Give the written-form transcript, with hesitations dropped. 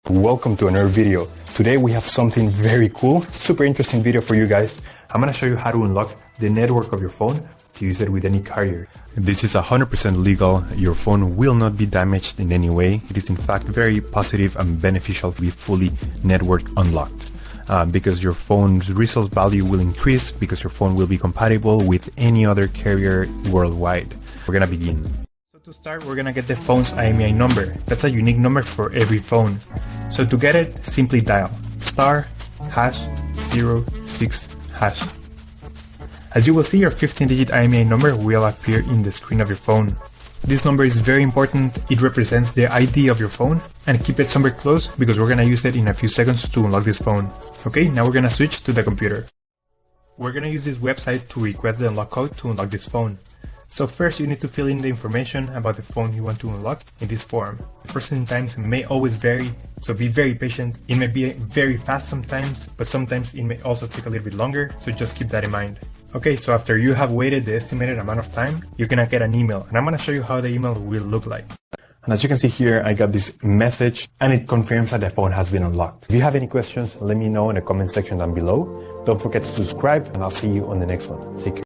Welcome to another video. Today we have something very cool, super interesting video for you guys. I'm gonna show you how to unlock the network of your phone to use it with any carrier. This is 100% legal. Your phone will not be damaged in any way. It is in fact very positive and beneficial to be fully network unlocked. Because your phone's resale value will increase because your phone will be compatible with any other carrier worldwide. We're gonna begin. To start, we're gonna get the phone's IMEI number. That's a unique number for every phone. So to get it, simply dial *#06#. As you will see, your 15-digit IMEI number will appear in the screen of your phone. This number is very important. It represents the ID of your phone, and keep it somewhere close because we're gonna use it in a few seconds to unlock this phone. Okay, now we're gonna switch to the computer. We're gonna use this website to request the unlock code to unlock this phone. So first you need to fill in the information about the phone you want to unlock in this form. The processing times may always vary, so be very patient. It may be very fast sometimes, but sometimes it may also take a little bit longer, so just keep that in mind. Okay, so after you have waited the estimated amount of time, you're gonna get an email, and I'm gonna show you how the email will look like. And as you can see here, I got this message, and it confirms that the phone has been unlocked. If you have any questions, let me know in the comment section down below. Don't forget to subscribe, and I'll see you on the next one. Take care.